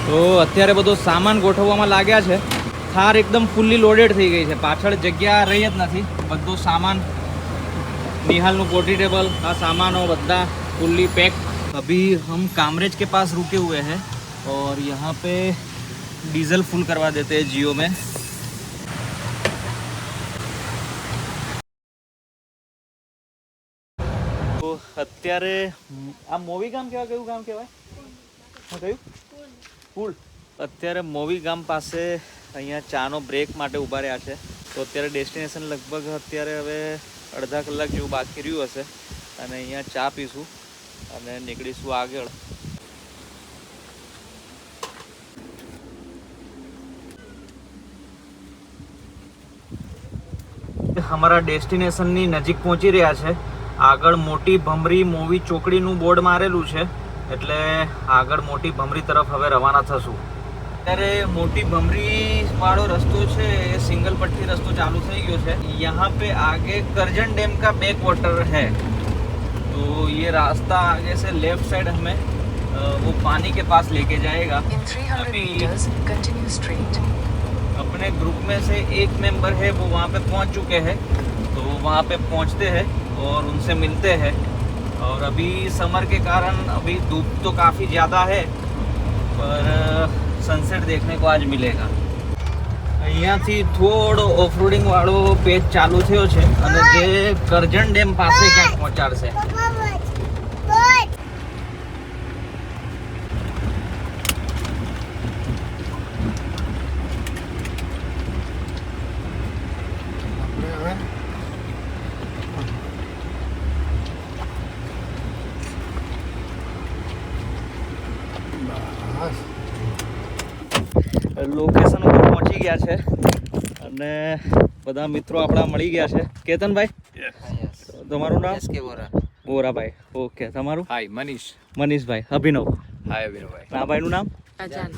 તો અત્યારે બધો સામાન ગોઠવવામાં લાગ્યા છે. થાર एकदम ફૂલ્લી લોડેડ થઈ ગઈ છે, પાછળ જગ્યા રહી જ નથી. બધો સામાન, निहाल पोटी टेबल का सामान हो बद्दा फुल्ली पैक. अभी हम कामरेज के पास रुके हुए हैं और यहाँ पे डीजल फुल करवा देते हैं जियो में. तो અત્યારે આ મોવી ગામ કેવા કયું ગામ કહેવાય? હા કયું? પુલ. અત્યારે મોવી ગામ પાસે અહીંયા ચાનો બ્રેક માટે ઊભા રહ્યા છે. તો અત્યારે ડેસ્ટિનેશન લગભગ અત્યારે હવે અડધા કલાક જેવું બાકી રહ્યું હશે અને અહીંયા ચા પીશું અને નીકળીશું આગળ. અમારા ડેસ્ટિનેશનની નજીક પહોંચી રહ્યા છે. આગળ મોટી ભમરી મોવી ચોકડીનું બોર્ડ મારેલું છે એટલે આગળ મોટી ભમરી તરફ હવે રવાના થશું. અત્યારે મોટી ભમરી વાળો રસ્તો છે એ સિંગલ पट्टी रस्तो चालू થઈ ગયો છે. यहाँ पे आगे करजन डैम का बैक वाटर है तो ये रास्ता आगे से लेफ्ट साइड हमें वो पानी के पास लेके जाएगा. अभी अपने ग्रुप में से एक मेंबर है वो वहाँ पे पहुँच चुके हैं तो वहाँ पे पहुँचते हैं और उनसे मिलते हैं. और अभी समर के कारण अभी धूप तो काफ़ी ज़्यादा है पर सनसेट देखने को आज मिलेगा. અહીંયાથી થોડો ઓફરોડિંગ વાળો પેજ ચાલુ થયો છે અને જે કરજણ ડેમ પાસે ક્યાંક પહોંચાડશે. લોકેશન ઉપર પહોંચી ગયા છે અને બધા મિત્રો આપણા મળી ગયા છે. કેતનભાઈ, તમારું નામ? એસકે બોરા. બોરાભાઈ, ઓકે. તમારું? હાય મનીષ. મનીષભાઈ. અભિનવ. હાય અભિનવભાઈ. આ ભાઈનું નામ? Ajan.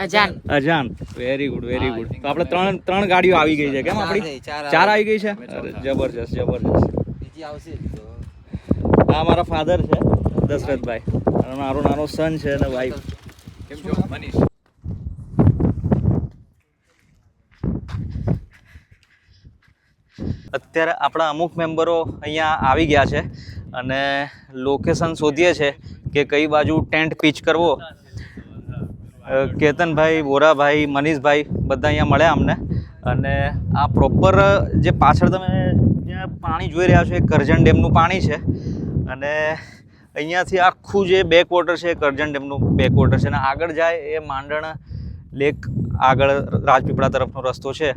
Ajan. Ajan. Very good, very good. તો આપણે ત્રણ ગાડીઓ આવી ગઈ છે. કેમ આપણી 4 આવી ગઈ છે? અરે જબરજસ્ત, જબરજસ્ત. બીજી આવશે તો આ મારા ફાધર છે દશરથભાઈ અને મારો નાનો સન છે અને વાઈફ. કેમ છો મનીષ? અત્યારે આપણા અમુક મેમ્બરો અહીંયા આવી ગયા છે અને લોકેશન શોધીએ છે કે કઈ બાજુ ટેન્ટ પીચ કરવો. કેતનભાઈ, બોરાભાઈ, મનીષભાઈ બધા અહીંયા મળ્યા અમને. અને આ પ્રોપર જે પાછળ તમે જ્યાં પાણી જોઈ રહ્યા છો એ કરજણ ડેમનું પાણી છે અને અહીંયાથી આખું જે બેક વોટર છે એ કરજણ ડેમનું બેક વોટર છે અને આગળ જાય એ માંડણ લેક આગળ રાજપીપળા તરફનો રસ્તો છે.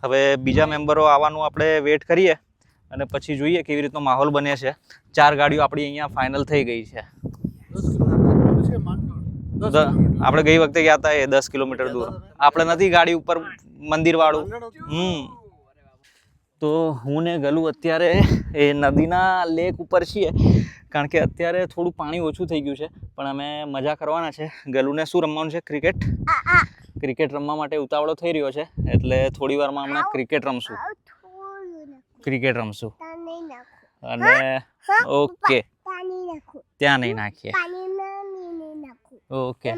હવે બીજા મેમ્બરો આવવાનું આપણે વેટ કરીએ અને પછી જોઈએ કેવી રીતનો માહોલ બને છે. 4 ગાડીઓ આપણી અહીંયા ફાઇનલ થઈ ગઈ છે. આપણે ગઈ વખતે ગયા હતા એ 10 કિલોમીટર દૂર. આપણે નથી ગાડી ઉપર મંદિર વાળું. તો હું ને ગલું અત્યારે એ નદીના લેક ઉપર છીએ કારણ કે અત્યારે થોડું પાણી ઓછું થઈ ગયું છે પણ અમે મજા કરવાના છે. ગલુને શું રમવાનું છે? ક્રિકેટ રમવા માટે ઉતાવળો થઈ રહ્યો છે એટલે થોડી વારમાં હમણાં ક્રિકેટ રમશું અને ઓકે ત્યાં નહીં નાખીએ. Okay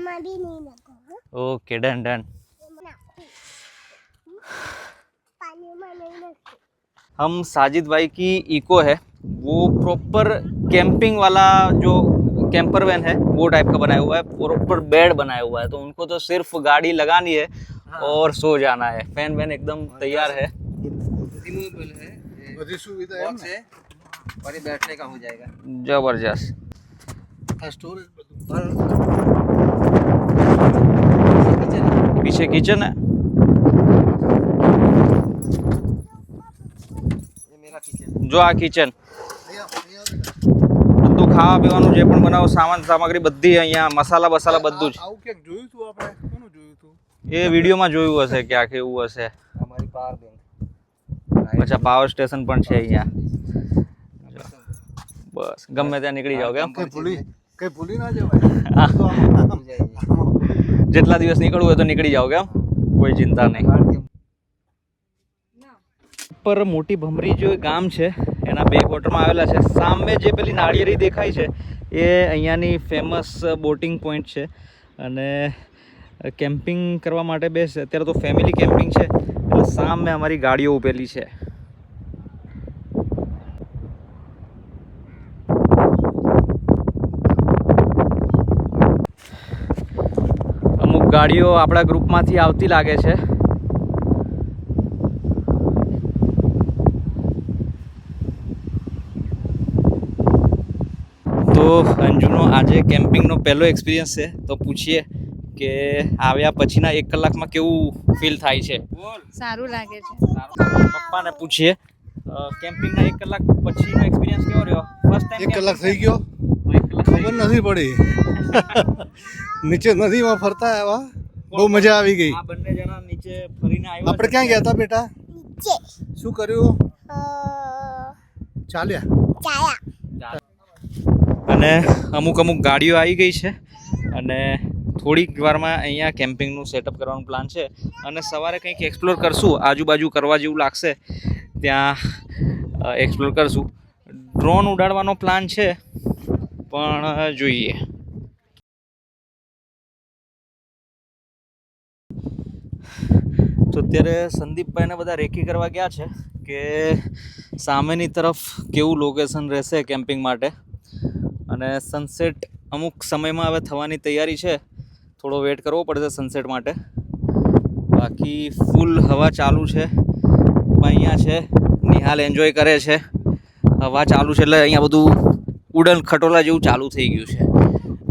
okay done done. हम साजिद भाई की इको है वो प्रॉपर कैंपिंग वाला जो कैंपर वैन है वो टाइप का बनाया हुआ है. प्रॉपर बेड बनाया हुआ है तो उनको तो सिर्फ गाड़ी लगानी है और सो जाना है. फैन वैन एकदम तैयार है. रिमूवेबल है, बड़ी सुविधा है, बॉक्स है और ये बैठने का हो जाएगा. जबरदस्त. पीछे किचन है. ये मेरा किचन. जो आ किचन બધું ખાવા પીવાનું જે પણ બનાવો સામાન સામગ્રી બધી અહીંયા મસાલા બસાલા બધું જ. આવું ક્યાંક જોયું હતું આપણે? કોનું જોયું હતું? એ વિડીયોમાં જોયું હશે ક્યાંક એવું હશે. हमारी पावर बैंक. અચ્છા, પાવર સ્ટેશન પણ છે અહીંયા. બસ ગમે ત્યાં નીકળી જાવ કેમ? કઈ ભૂલી ના જવાય. જેટલા દિવસ નીકળવું હોય તો નીકળી જાવ કેમ? કોઈ ચિંતા નહીં. પર મોટી ભમરી જો ગામ છે એના બેક વોટરમાં આવેલા છે. સામે જે પેલી નાળિયેરી દેખાય છે એ અહીંયાની ફેમસ બોટિંગ પોઈન્ટ છે અને કેમ્પિંગ કરવા માટે બેસ્ટ. અત્યારે તો ફેમિલી કેમ્પિંગ છે એટલે સામે અમારી ગાડીઓ ઊભેલી છે. અમુક ગાડીઓ આપણા ગ્રુપમાંથી આવતી લાગે છે. તો અંજુનો આજે કેમ્પિંગનો પહેલો એક્સપિરિયન્સ છે, તો પૂછીએ કે આવ્યા પછીના 1 કલાકમાં કેવું ફીલ થાય છે. સારું લાગે છે. પપ્પાને પૂછીએ કેમ્પિંગના 1 કલાક પછીનો એક્સપિરિયન્સ કેવો રહ્યો? ફર્સ્ટ ટાઈમ 1 કલાક થઈ ગયો, ખબર નથી પડી. નીચે નદીમાં ફરતા આવ્યા, બહુ મજા આવી ગઈ. આ બંને જણા નીચે ફરીને આવ્યા. આપણે ક્યાં ગયા હતા બેટા? શું કર્યું? ચાલ્યા. અને અમુક ગાડીઓ આવી ગઈ છે અને થોડીક વારમાં અહીંયા કેમ્પિંગનું સેટઅપ કરવાનું પ્લાન છે. અને સવારે કંઈક એક્સપ્લોર કરશું, આજુબાજુ કરવા જેવું લાગશે ત્યાં એક્સપ્લોર કરશું. ડ્રોન ઉડાડવાનો પ્લાન છે પણ જોઈએ. તો અત્યારે સંદીપભાઈને બધા રેકી કરવા ગયા છે કે સામેની તરફ કેવું લોકેશન રહેશે કેમ્પિંગ માટે. અને સનસેટ અમુક સમયમાં હવે થવાની તૈયારી છે, થોડો વેટ કરવો પડશે સનસેટ માટે. બાકી ફૂલ હવા ચાલુ છે. અહીંયા છે નિહાલ એન્જોય કરે છે. હવા ચાલુ છે એટલે અહીંયા બધું ઉડન ખટોલા જેવું ચાલુ થઈ ગયું છે.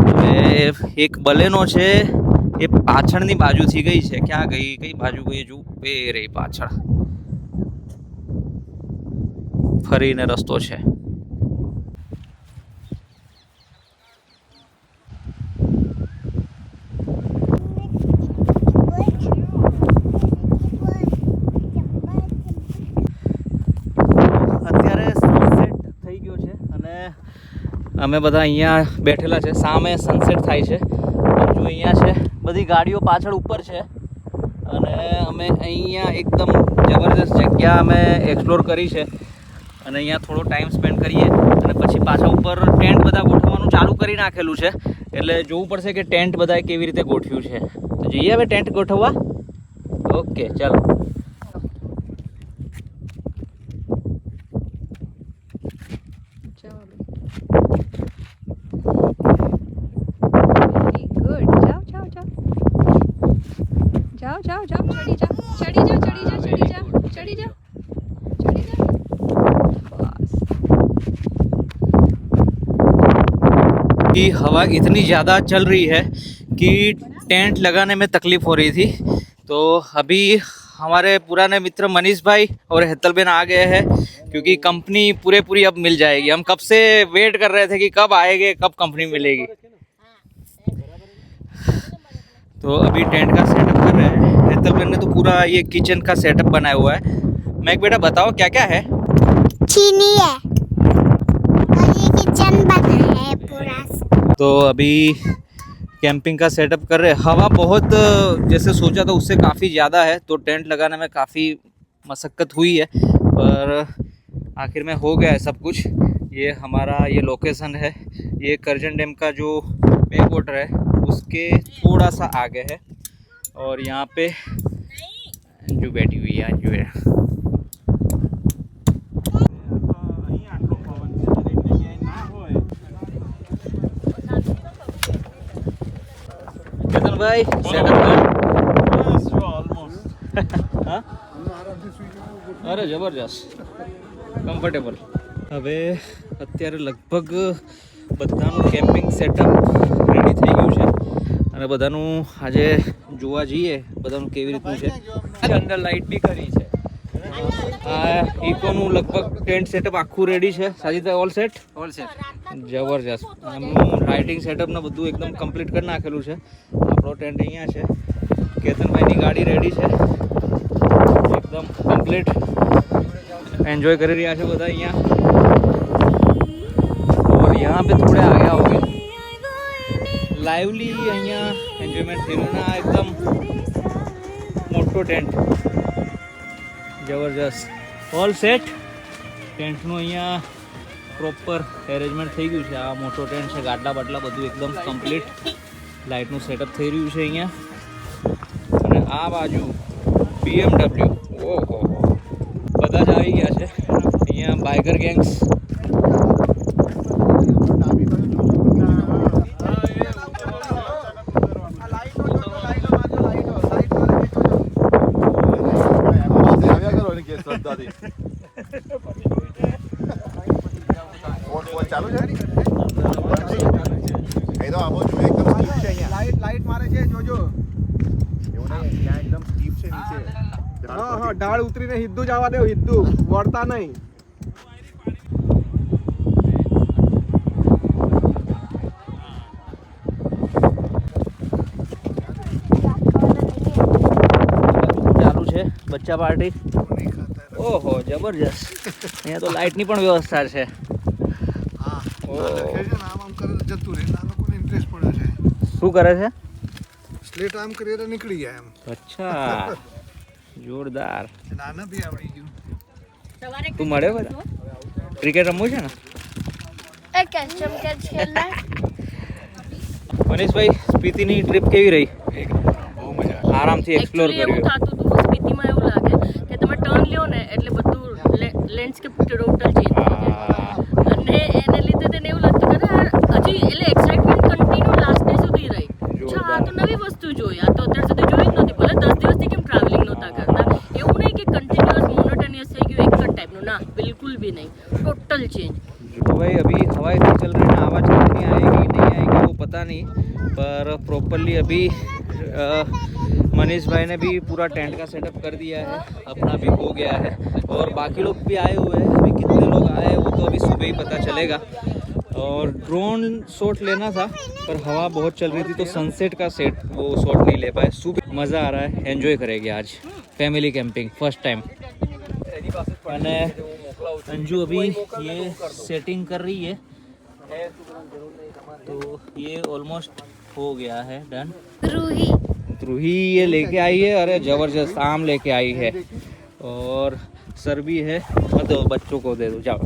હવે એક બલેનો છે એ પાછળની બાજુથી ગઈ છે. ક્યાં ગઈ, કઈ બાજુ ગઈ જો એ રહી પાછળ, ફરીને રસ્તો છે. અત્યારે સનસેટ થઈ ગયો છે અને અમે બધા અહીંયા બેઠેલા છે. સામે સનસેટ થાય છે. જો અહીંયા છે, બધી ગાડીઓ પાછળ ઉપર છે અને અમે અહીંયા એકદમ જબરદસ્ત જગ્યા અમે એક્સપ્લોર કરી છે. અને અહીંયા થોડો ટાઈમ સ્પેન્ડ કરીએ અને પછી પાછા ઉપર ટેન્ટ બધા ગોઠવવાનું ચાલુ કરી નાખેલું છે. એટલે જોવું પડશે કે ટેન્ટ બધાએ કેવી રીતે ગોઠવ્યું છે. તો જઈએ હવે ટેન્ટ ગોઠવવા. ઓકે ચાલો. जाओ चढ़ी जा कि हवा इतनी ज़्यादा चल रही है कि टेंट लगाने में तकलीफ़ हो रही थी. तो अभी हमारे पुराने मित्र मनीष भाई और हेतलबेन आ गए हैं क्योंकि कंपनी पूरी अब मिल जाएगी. हम कब से वेट कर रहे थे कि कब आएंगे, कब कंपनी मिलेगी. तो अभी टेंट का सेटअप कर रहे हैं. हेतलबेन ने तो पूरा ये किचन का सेटअप बनाया हुआ है. मैं बेटा बताओ क्या क्या है? चीनी है और ये किचन बना है पूरा. तो अभी कैंपिंग का सेटअप कर रहे हैं. हवा बहुत जैसे सोचा था उससे काफ़ी ज़्यादा है, तो टेंट लगाने में काफ़ी मशक्क़त हुई है पर आखिर में हो गया है सब कुछ. ये हमारा ये लोकेशन है, ये करजन डैम का जो बैक वाटर है उसके थोड़ा सा आगे है. और यहाँ पे अंजू बैठी हुई है. अंजू है केतन भाई सेटअप हाँ अरे जबरदस्त કમ્ફર્ટેબલ. હવે અત્યારે લગભગ બધાનું કેમ્પિંગ સેટઅપ રેડી થઈ ગયું છે અને બધાનું આજે જોવા જઈએ બધાનું કેવી રીતનું છે. અંદર લાઇટ બી કરી છે. આ ઇકોનું લગભગ ટેન્ટ સેટઅપ આખું રેડી છે. સાજીદા ઓલ સેટ જબરજસ્ત. એમનું લાઇટિંગ સેટઅપ ને બધું એકદમ કમ્પ્લીટ કરી નાખેલું છે. આપણો ટેન્ટ અહીંયા છે. કેતનભાઈની ગાડી રેડી છે એકદમ કમ્પ્લીટ. एंजॉय कर रहा है बता यहाँ. और यहाँ पे थोड़े आगे आओगे लाइवली अँ एंजॉयमेंट थी ना. एकदम मोटो टेंट जबरदस्त ऑल सेट. टेंटનું અહીંયા પ્રોપર એરેન્જમેન્ટ થઈ ગયું છે. આ મોટો ટેન્ટ છે. ગાડલા બાટલા બધું એકદમ કમ્પ્લીટ. લાઇટનું સેટઅપ થઈ રહ્યું છે અહીંયા. આ બાજુ BMW. ઓહો, બધા જ આવી ગયા છે અહીંયા બાઇકર ગેંગ્સ. લાઈટ મારે છે જોજો. હા ઢાળ ઉતરીને સીધું જવા દે, સીધું વળતા નહીં. ચાલુ છે બચ્ચા પાર્ટી. ઓહો જબરજસ્ત. અહીંયા તો લાઇટની પણ વ્યવસ્થા છે. શું કરે છે? સ્લેટ આમ કરીએ તો નીકળી જાય એમ. અચ્છા, જોરદાર. નાના બી આવડી ગયું. તું મળે બધા? ક્રિકેટ રમવું છે ને? મનીષભાઈ, સ્પીતિની ટ્રીપ કેવી રહી? બહુ મજા આવી. આરામથી એક્સપ્લોર એવું કર્યું. થતું હતું સ્પીતિમાં, એવું લાગે કે તમે ટર્ન લ્યો ને એટલે બધું લેન્ડસ્કેપ ટોટલ ચેન્જ થઈ જાય. અને એને લીધે તેને એવું લાગતું કે ના હજી એટલે એક્સાઇટમેન્ટ કન્ટિન્યુ લાસ્ટ ડે સુધી રહી. અચ્છા, આ તો નવી વસ્તુ જોઈ, આ તો અત્યાર સુધી જોઈ જ નહોતી. ભલે 10 દિવસથી કેમ ટ્રાવેલિંગ નહોતા કરતા, એવું નહીં કે કન્ટિન્યુઅસ મોનોટોનિયસ થઈ ગયું એક જ ટાઈપનું. ના, બિલકુલ भी नहीं, टोटल चेंज. तो भाई अभी हवा इतनी चल रही है ना, आवाज़ कितनी आएगी नहीं आएगी वो पता नहीं, पर प्रॉपरली अभी मनीष भाई ने भी पूरा टेंट का सेटअप कर दिया है, अपना भी हो गया है और बाकी लोग भी आए हुए हैं. अभी कितने लोग आए हैं वो तो अभी सुबह ही पता चलेगा. और ड्रोन शॉट लेना था पर हवा बहुत चल रही थी तो सनसेट का सेट वो शॉट नहीं ले पाए. सुबह मज़ा आ रहा है, एंजॉय करेंगे आज फैमिली कैंपिंग फर्स्ट टाइम. અને अंजू अभी ये सेटिंग कर रही है तो ये ऑलमोस्ट हो गया है डन. रूही रूही ये लेके आई है, अरे जबरदस्त आम लेके आई है और सर भी है. तो बच्चों को दे दो जाओ.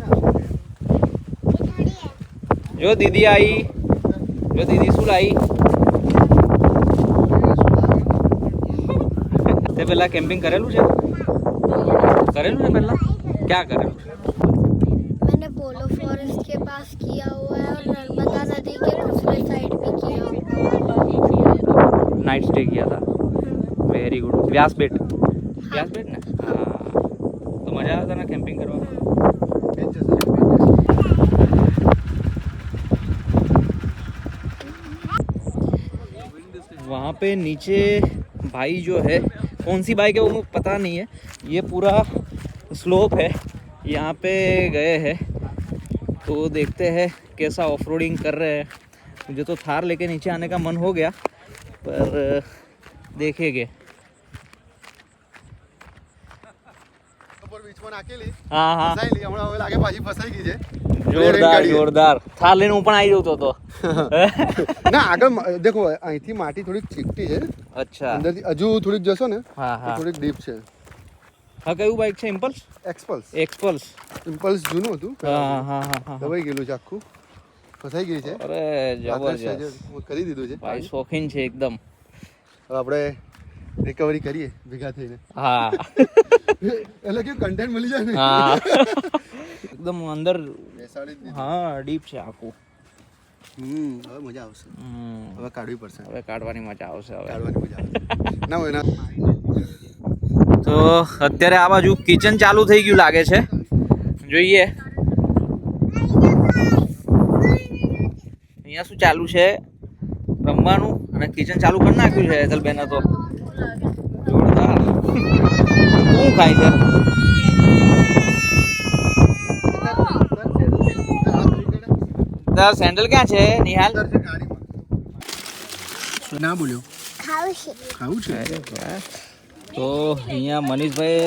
जो दीदी आई, जो दीदी सुलाई તે પહેલા કેમ્પિંગ કરેલું છે? કરેલું છે પહેલા? क्या करेલું છે? मैंने पोलो फॉरेस्ट के पास किया हुआ है और नर्मदा नदी के दूसरे साइड भी किया हुआ है. नाइट स्टे किया था. Very good. व्यास बेट, व्यास बेट ना? हाँ, तो मज़ा आता ना कैंपिंग करवा. वहाँ पे नीचे भाई जो है, कौन सी बाइक है वो मुझे पता नहीं है. ये पूरा स्लोप है, यहाँ पे गए हैं तो देखते हैं कैसा ऑफ रोडिंग कर रहे हैं. मुझे तो थार लेके नीचे आने का मन हो गया पर देखेंगे. हाँ हाँ, જોરદાર જોરદાર. થાર લઈને હું પણ આવી જતો હતો. ના આગળ દેખો, અહીંથી માટી થોડીક ચીકટી છે. અચ્છા, અંદરથી હજુ થોડીક જશો ને હા તો હા. થોડીક ડીપ છે. હા, કયું બાઇક છે? ઇમ્પલ્સ? એક્સપલ્સ. એક્સપલ્સ. ઇમ્પલ્સ જૂનું હતું, હા હા હા હા. દબાઈ ગયેલું છે આખું, ફસાઈ ગઈ છે. અરે જબરજસ્ત. કરી દીધું છે. ભાઈ શોખીન છે એકદમ. હવે આપણે રિકવરી કરીએ ભેગા થઈને. હા એટલે કેવું કન્ટેન્ટ મળી જાય ને. હા એકદમ અંદર. બેસાડી જ દીધું. હા, ડીપ છે આખું. હવે મજા આવશે. હવે કાઢવી પડશે. હવે કાઢવાની મજા આવશે હવે. કાઢવાની મજા આવશે. ના હોય ના. તો અત્યારે આ બાજુ કિચન ચાલુ થઈ ગયું લાગે છે, જોઈએ. અહીંયા શું ચાલુ છે? રમવાનું. અને કિચન ચાલુ કરી નાખ્યું છે હેતલબેને તો. જોરદાર. શું ખાય છે? તારા સેન્ડલ ક્યાં છે નિહાલ? ના બોલ્યો. ખાવું છે. ખાવું છે. તો અહીંયા મનીષભાઈ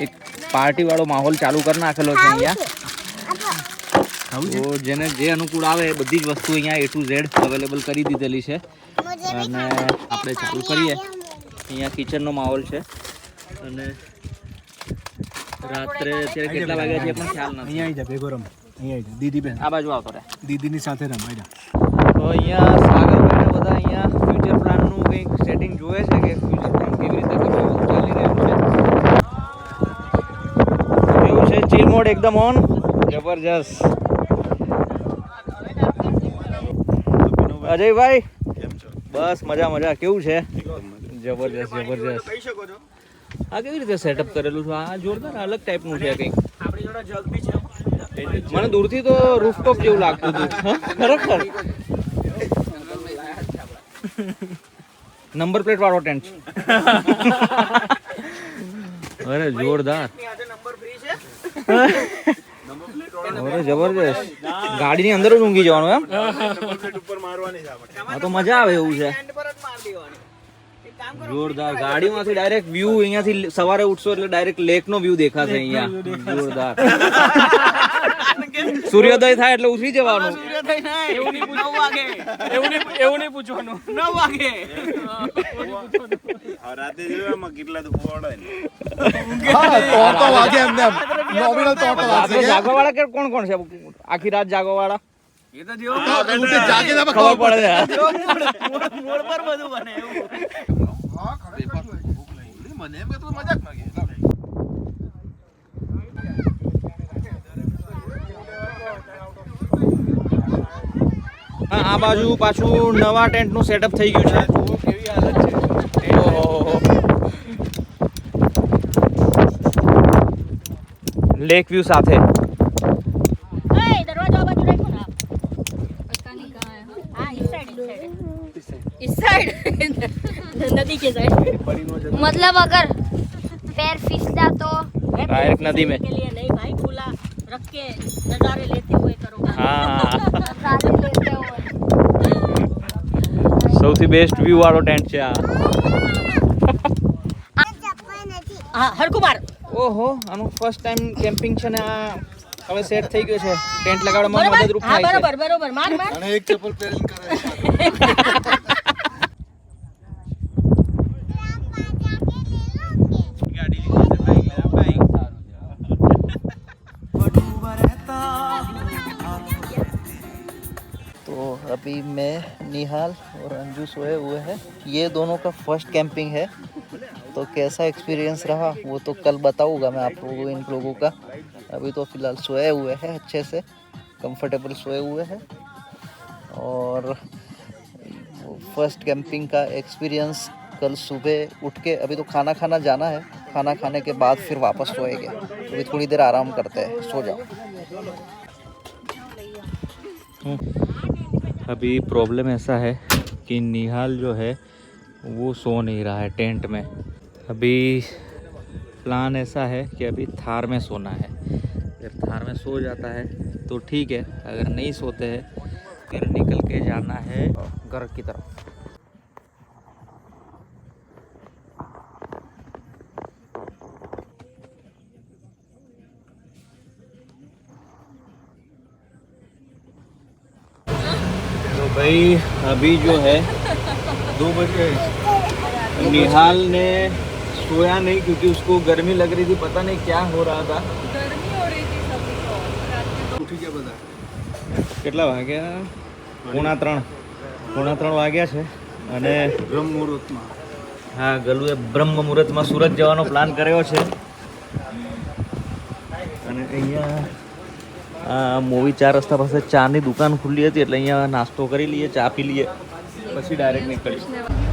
એક પાર્ટી વાળો માહોલ ચાલુ કરી નાખેલો છે અહીંયા. તો જેને જે અનુકૂળ આવે એ બધી જ વસ્તુ અહીંયા A to Z અવેલેબલ કરી દીધેલી છે અને આપણે ચાલુ કરીએ. અહીંયા કિચનનો માહોલ છે અને રાત્રે અત્યારે કેટલા વાગ્યા છે પણ ખ્યાલ નથી. અહીંયા આવી જા ભેગો રમ. અહીંયા આવી જા દીદી બેન. આ બાજુ આવતો રહે. દીદીની સાથે રમાઈ જા. તો અહીંયા સાગરભાઈને બધા અહીંયા ફ્યુચર પ્લાનનું કંઈક સેટિંગ જોવે છે કે ફ્યુચર પ્લાન કેવી રીતે બધું ચાલી રહ્યું છે કેવું છે ચીલ મોડ એકદમ ઓન જબરજસ્ત અજયભાઈ બસ મજા મજા કેવું છે જબરજસ્ત જબરજસ્ત આ કેવી રીતે સેટઅપ કરેલું છે આ જોરદાર અલગ ટાઈપનું છે કંઈક મને દૂરથી તો રૂફટોપ જેવું લાગતું હતું ખરેખર નંબર પ્લેટ વાળો ટેન્ટ છે અરે જોરદાર અરે જબરજસ્ત ગાડીની અંદર જ ઊંઘી જવાનું એમ હા તો મજા આવે એવું છે જોરદાર ગાડીમાંથી ડાયરેક્ટ વ્યૂ અહીંયાથી સવારે ઉઠશો એટલે ડાયરેક્ટ લેક નો વ્યૂ દેખાશે અહીંયા જોરદાર સૂર્યોદય થાય એટલે ઉઠી જવાનું એવું નહીં પૂછવાનું 9 વાગે રાતે જોવામાં કેટલા તો પોવાડા ને તો વાગે એમને નોમિનલ તો રાત્રે જાગવા વાળા કે કોણ કોણ છે આખી રાત જાગવા વાળા એ તો જેવો જાગે ખબર પડે મોડ પર બધું બને એવું મને એમ કે તું મજાક માં ગયા હા આ બાજુ પાછું નવા ટેન્ટ નું સેટઅપ થઈ ગયું છે કેવી હાલત છે લેક વ્યૂ સાથે दरवाजा बाजू रखो ना पता नहीं कहाँ है हाँ इस साइड नदी के साइड मतलब अगर पैर फिसला तो डायरेक्ट नदी में के लिए नहीं भाई खुला रख के नजारे लेते हुए करो હા सारे लेते हुए સૌથી બેસ્ટ વ્યૂ વાળો ટેન્ટ છે આ हाँ हरकुमार ઓહો આનું ફર્સ્ટ ટાઈમ કેમ્પિંગ છે ને આ હવે સેટ થઈ ગયો છે ટેન્ટ લગાડવામાં મદદરૂપ हाँ થાય છે बरोबर बरोबर मार मार અને એક ચપ્પલ પહેરીને કરે तो अभी मैं निहाल और अंजू सोए हुए हैं ये दोनों का फर्स्ट कैंपिंग है तो कैसा एक्सपीरियंस रहा वो तो कल बताऊंगा मैं आप लोगों इन लोगों का अभी तो फ़िलहाल सोए हुए हैं अच्छे से कंफर्टेबल सोए हुए हैं और फर्स्ट कैंपिंग का एक्सपीरियंस कल सुबह उठ के अभी तो खाना खाना जाना है खाना खाने के बाद फिर वापस सोएंगे अभी थोड़ी देर आराम करते हैं सो जाओ अभी प्रॉब्लम ऐसा है कि निहाल जो है वो सो नहीं रहा है टेंट में अभी प्लान ऐसा है कि अभी थार में सोना है अगर थार में सो जाता है तो ठीक है अगर नहीं सोते हैं फिर निकल के जाना है घर की तरफ तो भाई अभी जो है 2 बजे निहाल ने सोया नहीं क्योंकि उसको गर्मी लग रही थी पता नहीं क्या हो रहा था ઉઠી ગયા બધા કેટલા વાગ્યા 3:30 વાગ્યા છે અને બ્રહ્મ મુહૂર્તમાં હા ગલુએ બ્રહ્મ મુહૂર્તમાં સુરત જવાનો પ્લાન કર્યો છે અને અહીંયા આ મૂવી 4 રસ્તા પાસે ચાની દુકાન ખુલ્લી હતી એટલે અહીંયા નાસ્તો કરી લઈએ ચા પી લઈએ પછી ડાયરેક્ટ નીકળીએ